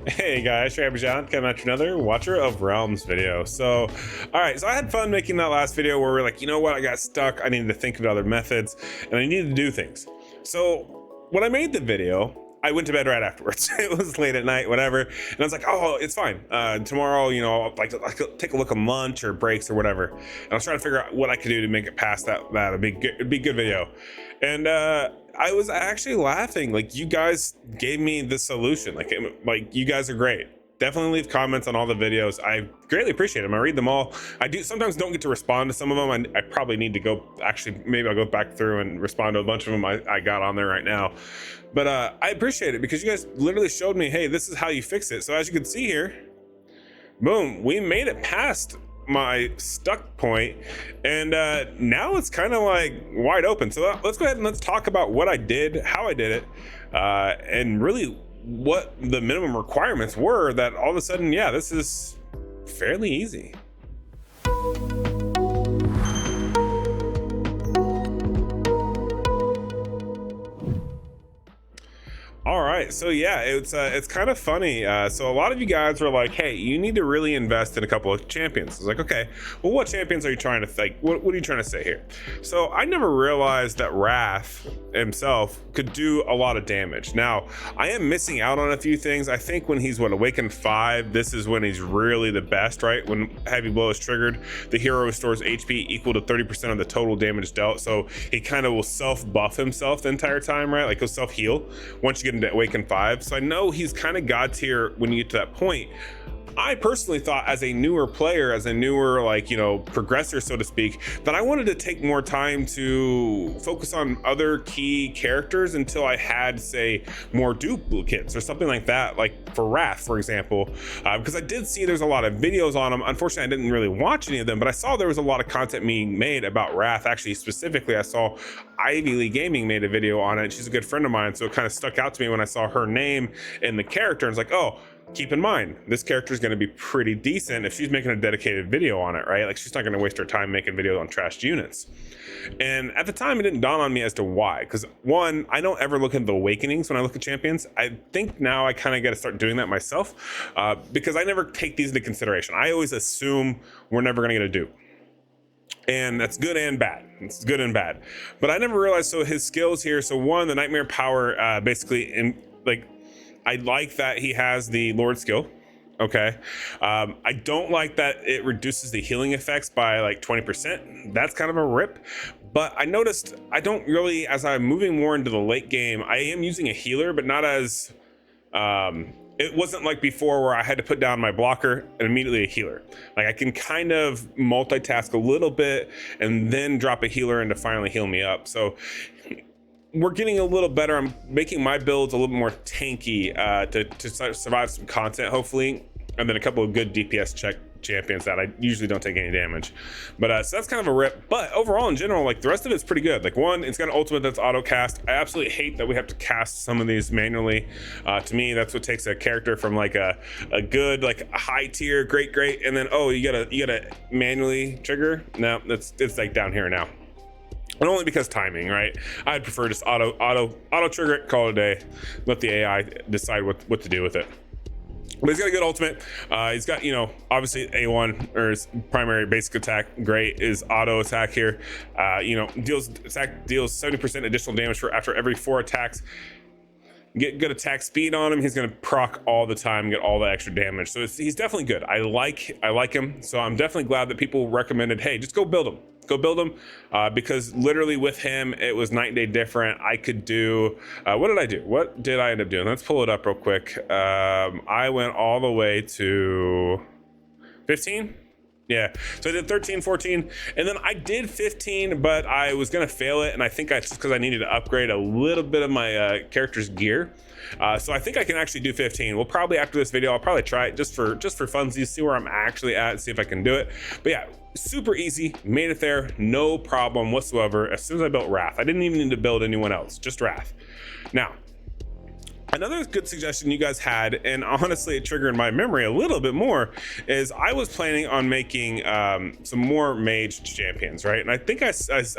Hey guys, Travis John coming at you another Watcher of Realms video. So I had fun making that last video where we're like, you know what, I got stuck, I needed to think of other methods and I needed to do things. So when I made the video, I went to bed right afterwards. It was late at night, whatever, and I was like, oh, it's fine. Tomorrow, I'll take a look at lunch or breaks or whatever, and I was trying to figure out what I could do to make it past that. It'd be a good video. And I was actually laughing. Like, you guys gave me the solution. Like you guys are great. Definitely leave comments on all the videos. I greatly appreciate them. I read them all. I do sometimes don't get to respond to some of them. I probably need to go, actually, maybe I'll go back through and respond to a bunch of them I got on there right now. But I appreciate it because you guys literally showed me, hey, this is how you fix it. So as you can see here, boom, we made it past my stuck point, and now it's kind of like wide open. So let's go ahead and let's talk about what I did, how I did it, and really what the minimum requirements were, that all of a sudden, yeah, this is fairly easy. All right, so yeah, it's kind of funny. So a lot of you guys were like, "Hey, you need to really invest in a couple of champions." I was like, "Okay, well, what champions are you trying to think? What are you trying to say here?" So I never realized that Wrath himself could do a lot of damage. Now, I am missing out on a few things. I think when he's Awakened 5, this is when he's really the best, right? When Heavy Blow is triggered, the hero restores HP equal to 30% of the total damage dealt. So he kind of will self-buff himself the entire time, right? Like he'll self-heal once you get into Awakened 5. So I know he's kind of god tier when you get to that point. I personally thought, as a newer player, as a newer, progressor, so to speak, that I wanted to take more time to focus on other key characters until I had, say, more duplicates or something like that, like for Wrath, for example, because I did see there's a lot of videos on him. Unfortunately, I didn't really watch any of them, but I saw there was a lot of content being made about Wrath. Actually, specifically, I saw Ivy Lee Gaming made a video on it. She's a good friend of mine, so it kind of stuck out to me when I saw her name in the character, and it's like, oh, keep in mind, this character is going to be pretty decent if she's making a dedicated video on it, right? Like, she's not going to waste her time making videos on trashed units. And at the time, it didn't dawn on me as to why. Because one, I don't ever look at the awakenings when I look at champions. I think now I kind of got to start doing that myself, because I never take these into consideration. I always assume we're never going to get a dupe. And that's good and bad. It's good and bad. But I never realized, so his skills here. So one, the Nightmare Power, I like that he has the Lord skill. Okay. I don't like that it reduces the healing effects by like 20%. That's kind of a rip. But I noticed I don't really, as I'm moving more into the late game, I am using a healer, but not as, it wasn't like before where I had to put down my blocker and immediately a healer. Like, I can kind of multitask a little bit and then drop a healer in to finally heal me up. So we're getting a little better. I'm making my builds a little more tanky to survive some content, hopefully, and then a couple of good DPS check champions that I usually don't take any damage. But so that's kind of a rip. But overall, in general, like, the rest of it's pretty good. Like, one, it's got an ultimate that's auto cast. I absolutely hate that we have to cast some of these manually. To me, that's what takes a character from like a good, like a high tier, great, and then, oh, you gotta manually trigger. No, it's like down here now. And only because timing, right? I'd prefer just auto trigger it, call it a day, let the AI decide what to do with it. But he's got a good ultimate. He's got, obviously A1, or his primary basic attack, great, is auto attack here. Deals 70% additional damage after every 4 attacks. Get good attack speed on him. He's going to proc all the time, get all the extra damage. So he's definitely good. I like him. So I'm definitely glad that people recommended, hey, just go build him. Because literally with him, it was night and day different. I could do, what did I do? What did I end up doing? Let's pull it up real quick. I went all the way to 15. Yeah, so I did 13, 14, and then I did 15, but I was gonna fail it, and I think just because I needed to upgrade a little bit of my character's gear. So I think I can actually do 15. We'll probably, after this video, I'll probably try it just for funsies, see where I'm actually at, see if I can do it. But yeah, super easy, made it there, no problem whatsoever. As soon as I built Wrath, I didn't even need to build anyone else, just Wrath. Now, Another good suggestion you guys had, and honestly it triggered my memory a little bit more, is I was planning on making some more mage champions, right? And I think I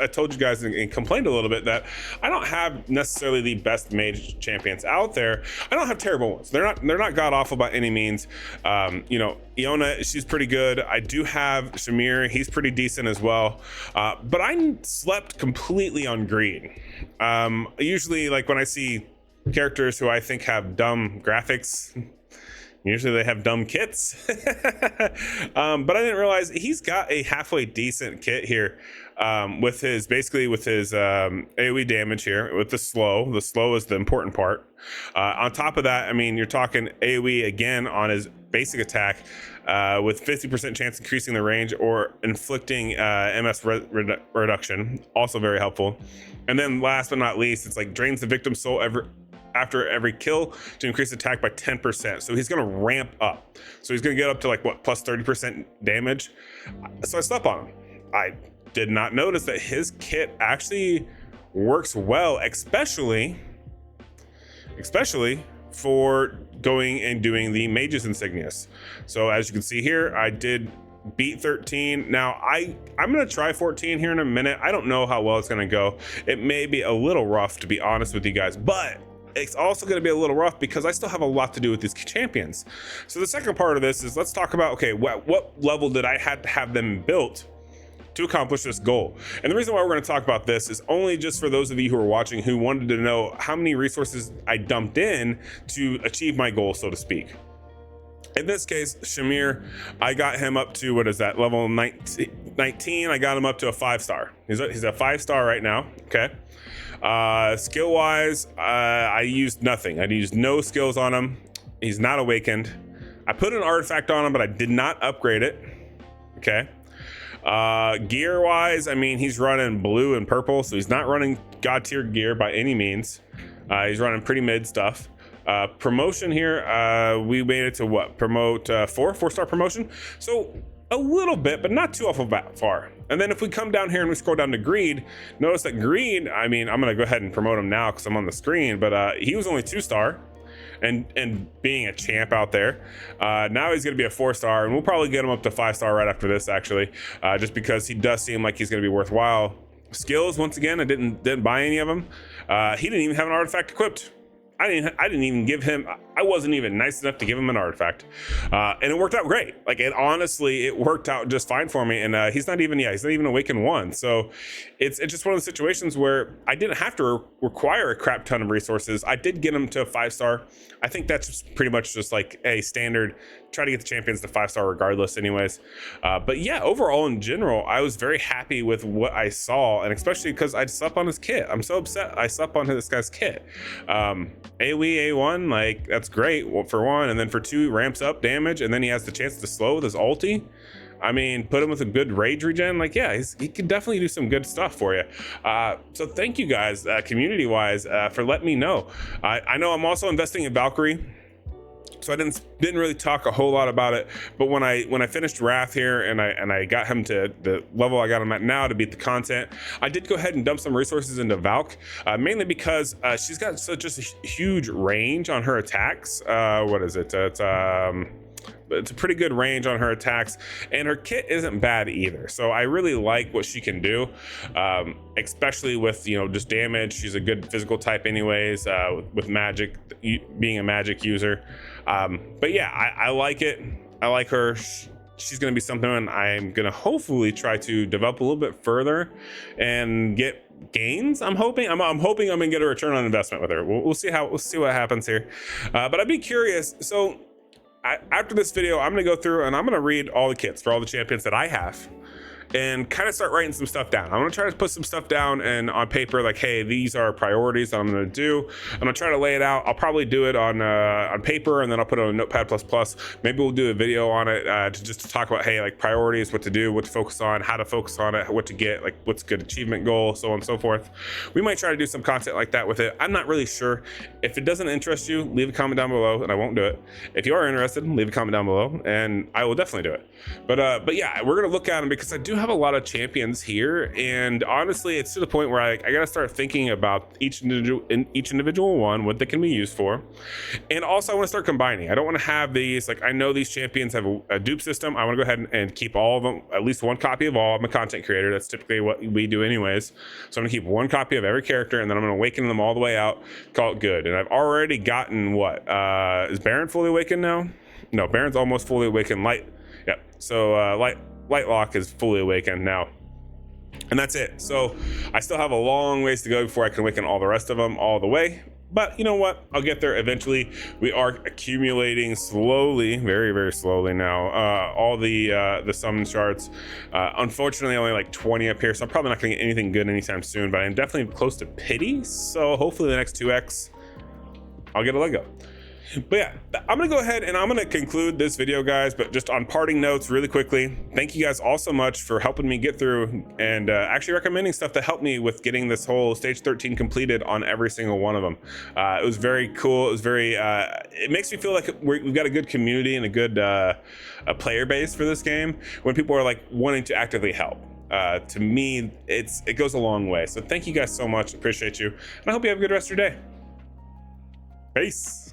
told you guys and complained a little bit that I don't have necessarily the best mage champions out there. I don't have terrible ones. They're not god awful by any means. You know, Iona, she's pretty good. I do have Shamir, he's pretty decent as well. But I slept completely on greed. Usually, like when I see characters who I think have dumb graphics, usually they have dumb kits. But I didn't realize he's got a halfway decent kit here, with his AoE damage here with the slow. The slow is the important part. On top of that, I mean, you're talking AoE again on his basic attack, with 50% chance increasing the range or inflicting MS reduction, also very helpful. And then last but not least, it's like drains the victim's soul after every kill to increase attack by 10%. So he's going to ramp up. So he's going to get up to like what, plus 30% damage. So I slept on him. I did not notice that his kit actually works well, especially for going and doing the mage's insignias. So as you can see here, I did beat 13. Now I'm going to try 14 here in a minute. I don't know how well it's going to go. It may be a little rough, to be honest with you guys, but it's also going to be a little rough because I still have a lot to do with these champions. So the second part of this is, let's talk about, okay, what level did I have to have them built to accomplish this goal? And the reason why we're going to talk about this is only just for those of you who are watching who wanted to know how many resources I dumped in to achieve my goal, so to speak. In this case, Shamir, I got him up to, what is that, level 19. I got him up to a 5-star. He's a 5-star right now. Okay. Skill wise, I used nothing. I used no skills on him. He's not awakened. I put an artifact on him, but I did not upgrade it. Okay. Gear wise, I mean, he's running blue and purple, so he's not running god tier gear by any means. He's running pretty mid stuff. Promotion here, we made it to what? Promote 4-star promotion. So a little bit, but not too awful far. And then if we come down here and we scroll down to greed, notice that greed, I mean, I'm gonna go ahead and promote him now because I'm on the screen, but he was only 2-star. And being a champ out there, now he's going to be a 4-star, and we'll probably get him up to 5-star right after this, actually, just because he does seem like he's going to be worthwhile. Skills, once again, I didn't buy any of them. He didn't even have an artifact equipped. I didn't even give him, I wasn't even nice enough to give him an artifact. And it worked out great. Like, it honestly, it worked out just fine for me. And he's not even awakened 1. So it's just one of the situations where I didn't have to require a crap ton of resources. I did get him to a 5-star. I think that's just pretty much just like a standard, try to get the champions to 5-star regardless anyways. But yeah, overall in general, I was very happy with what I saw, and especially because I slept on his kit. I'm so upset I slept on this guy's kit. AoE A1, like, that's great for 1, and then for 2 ramps up damage, and then he has the chance to slow with his ulti. I mean, put him with a good rage regen, like, yeah, he could definitely do some good stuff for you. So thank you guys, community wise, for letting me know. I know I'm also investing in Valkyrie, so I didn't really talk a whole lot about it, but when I finished Wrath here and I got him to the level I got him at now to beat the content, I did go ahead and dump some resources into Valk, mainly because she's got just a huge range on her attacks. What is it? It's a pretty good range on her attacks, and her kit isn't bad either. So I really like what she can do, especially with, just damage. She's a good physical type anyways, with magic, being a magic user. But yeah, I like it. I like her. She's going to be something I'm going to hopefully try to develop a little bit further and get gains. I'm hoping I'm going to get a return on investment with her. We'll see what happens here. But I'd be curious. So after this video, I'm going to go through and I'm going to read all the kits for all the champions that I have and kind of start writing some stuff down. I'm going to try to put some stuff down and on paper, like, hey, these are priorities that I'm going to do. I'm going to try to lay it out. I'll probably do it on paper, and then I'll put it on a Notepad++. Maybe we'll do a video on it to talk about, hey, like, priorities, what to do, what to focus on, how to focus on it, what to get, like, what's a good achievement goal, so on and so forth. We might try to do some content like that with it. I'm not really sure. If it doesn't interest you, leave a comment down below, and I won't do it. If you are interested, leave a comment down below, and I will definitely do it. But yeah, we're going to look at them because I do have a lot of champions here, and honestly, it's to the point where I gotta start thinking about each individual one, what they can be used for, and also I want to start combining. I don't want to have these, like, I know these champions have a dupe system. I want to go ahead and keep all of them, at least one copy of all. I'm a content creator. That's typically what we do anyways. So I'm gonna keep one copy of every character, and then I'm gonna awaken them all the way out, call it good. And I've already gotten what? Is Baron fully awakened now? No, Baron's almost fully awakened. Yeah. So Lightlock is fully awakened now. And that's it. So I still have a long ways to go before I can awaken all the rest of them all the way. But you know what? I'll get there eventually. We are accumulating slowly, very, very slowly now, all the summon shards. Unfortunately, only like 20 up here, so I'm probably not going to get anything good anytime soon, but I'm definitely close to pity. So hopefully the next 2x, I'll get a leg up. But yeah, I'm gonna go ahead and I'm gonna conclude this video, guys, but just on parting notes really quickly, thank you guys all so much for helping me get through and actually recommending stuff to help me with getting this whole stage 13 completed on every single one of them. It was very cool. It was very it makes me feel like we've got a good community and a good a player base for this game when people are like wanting to actively help. To me, it goes a long way. So thank you guys so much. Appreciate you, and I hope you have a good rest of your day. Peace.